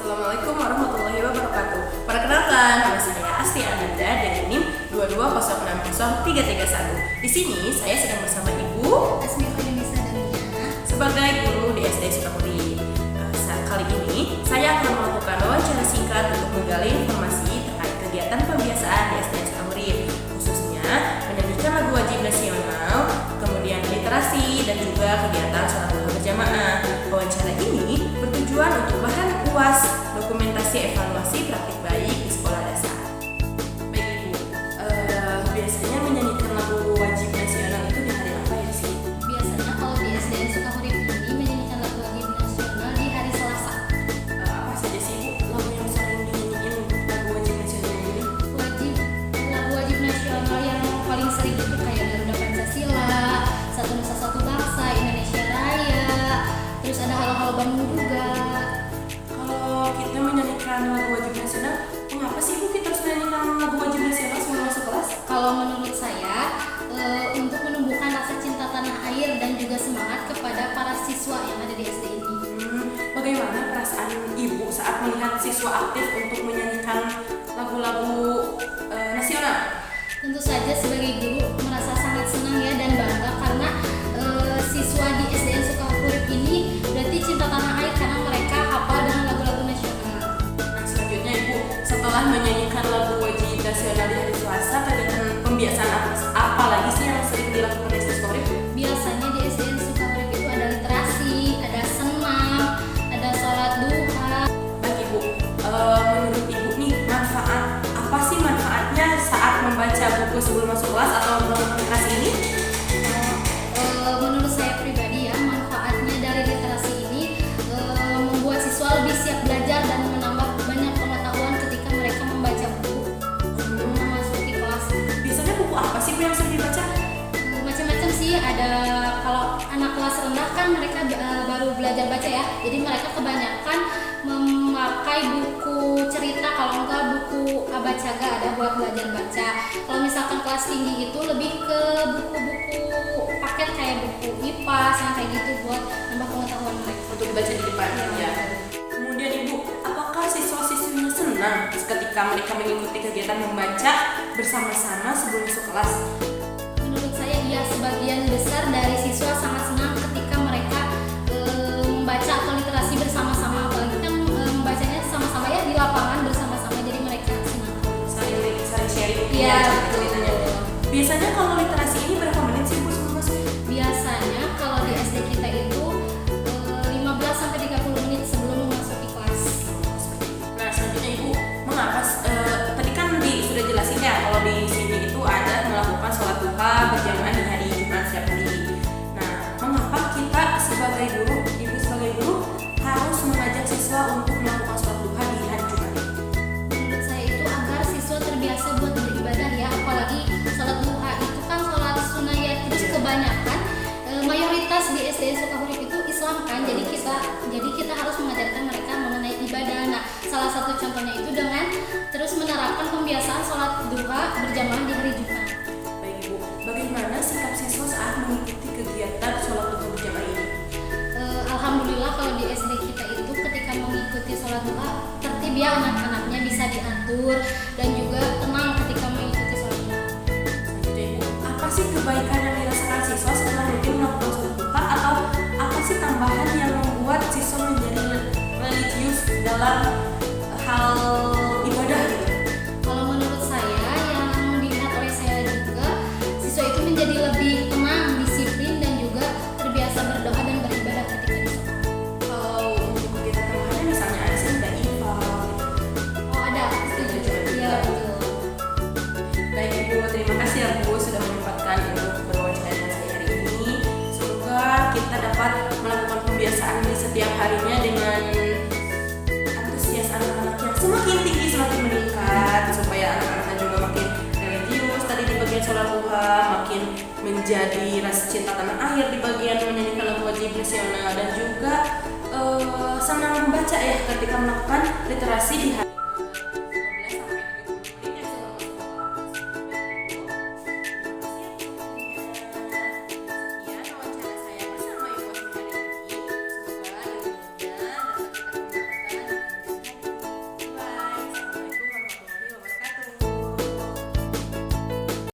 Assalamualaikum warahmatullahi wabarakatuh. Perkenalkan, nama saya Asti Ananda dari NIM 220603331. Di sini saya sedang bersama Ibu Asmiko Yunisa Damiana sebagai guru di SD Sukabumi. Kali ini saya akan melakukan wawancara singkat untuk menggali informasi terkait kegiatan pembiasaan di SD Sukabumi, khususnya menyanyikan lagu wajib nasional, kemudian literasi dan juga kegiatan sholat duha berjamaah. Wawancara ini bertujuan untuk bahan UAS, dokumentasi evaluasi praktik baik di sekolah dasar. Baik Ibu, biasanya menyanyikan lagu wajib nasional itu di hari apa ya sih? biasanya kalau di SDN Sukahurip ini menyanyikan lagu wajib nasional di hari Selasa. Apa saja sih Ibu lagu yang sering dinyanyiin lagu wajib nasional ini? Lagu wajib nasional yang paling sering itu kayak Garuda Pancasila, Satu Nusa Satu Bangsa, Indonesia Raya, terus ada Halo-Halo Bandung juga. Kalau kita menyanyikan lagu wajib nasional, mengapa sih Bu kita harus menyanyikan lagu wajib nasional sebelum masuk kelas? Kalau menurut saya untuk menumbuhkan rasa cinta tanah air dan juga semangat kepada para siswa yang ada di SD ini. Bagaimana perasaan Ibu saat melihat siswa aktif untuk menyanyikan lagu-lagu nasional? Tentu saja sebagai guru merasa sangat senang ya dan bangga karena siswa di SDN Sukahurip ini berarti cinta tanah air karena mereka hafal dengan lagu-lagu nasional. Nah, selanjutnya Ibu, setelah menyanyikan lagu wajib nasional di hari Selasa, kegiatan pembiasaan apa lagi sih yang sering dilakukan di SD Sukahurip? Biasanya di SDN Sukahurip itu ada literasi, ada senam, ada sholat duha. Baik Ibu, menurut Ibu nih apa sih manfaatnya saat membaca buku sebelum masuk kelas atau melakukan literasi ini? Menurut saya pribadi ya, manfaatnya dari literasi ini membuat siswa lebih siap belajar dan menambah banyak pengetahuan ketika mereka membaca buku sebelum memasuki kelas. Biasanya buku apa sih Bu yang sering dibaca? Macam-macam sih, ada kalau anak kelas rendah kan mereka baru belajar baca ya, jadi mereka kebanyakan memakai buku cerita, kalau enggak buku Abacaga ada buat belajar baca. Kalau misalkan kelas tinggi itu lebih ke buku-buku paket kayak buku IPA yang kayak gitu buat nambah pengetahuan mereka. Untuk dibaca di depan ya. Kemudian Ibu, apakah siswa-siswinya senang ketika mereka mengikuti kegiatan membaca bersama-sama sebelum masuk kelas? Menurut saya iya, sebagian besar dari siswa sangat senang ketika mereka membaca atau literasi bersama-sama, apalagi kan membacanya sama-sama ya di lapangan bersama-sama, jadi mereka senang. Saling sharing Iya, ceritanya. Biasanya kalau literasi ini berapa menit sih Bu sebelum masuk? Biasanya kalau di SD kita itu 15 sampai 30 menit sebelum memasuki kelas. Nah, selanjutnya Ibu, mengapa tadi kan sudah jelasin ya kalau di sini itu ada melakukan sholat duha berjamaah di hari Jumat setiap hari. Nah, mengapa kita sebagai guru, Ibu sebagai guru harus mengajak siswa untuk melakukan sholat duha di hari Jumat ini? Menurut saya itu agar siswa terbiasa buat beribadah ya, apalagi sholat duha itu kan sholat sunnah ya, terus kebanyakan mayoritas di SDN Sukahurip itu Islam kan, jadi kita harus mengajarkan mereka mengenai ibadah. Nah, salah satu contohnya itu dengan terus menerapkan pembiasaan sholat duha berjamaah di hari Jumat. Baik Ibu, bagaimana sikap siswa saat mengikuti kegiatan sholat duha berjamaah ini? Alhamdulillah kalau di SD kita itu ketika mengikuti sholat duha tertib ya, anak-anaknya bisa diatur dan juga tenang ketika mengikuti sholat duha. Selanjutnya Ibu, apa sih kebaikan yang dirasakan siswa setelah rutin melakukan sholat duha, atau apa sih tambahan yang membuat siswa menjadi religius dalam hal ibadah gitu? Kalau menurut saya, yang dilihat oleh saya juga, siswa itu menjadi lebih tenang, disiplin dan juga terbiasa berdoa dan beribadah ketika di sekolah. Kalau untuk kegiatan tambahannya misalnya ada sih ada IPA gitu. Oh ada, setuju. Iya betul. Baik Ibu, terima kasih ya Bu sudah menyempatkan untuk berwawancara dengan saya hari ini. Semoga kita dapat melakukan pembiasaan ini setiap harinya dengan antusias anak-anak yang semakin tinggi, semakin meningkat, supaya anak-anaknya juga makin religius tadi di bagian sholat duha, makin menjadi rasa cinta tanah air di bagian menyanyikan lagu wajib nasional, dan juga senang membaca ya ketika melakukan literasi di hari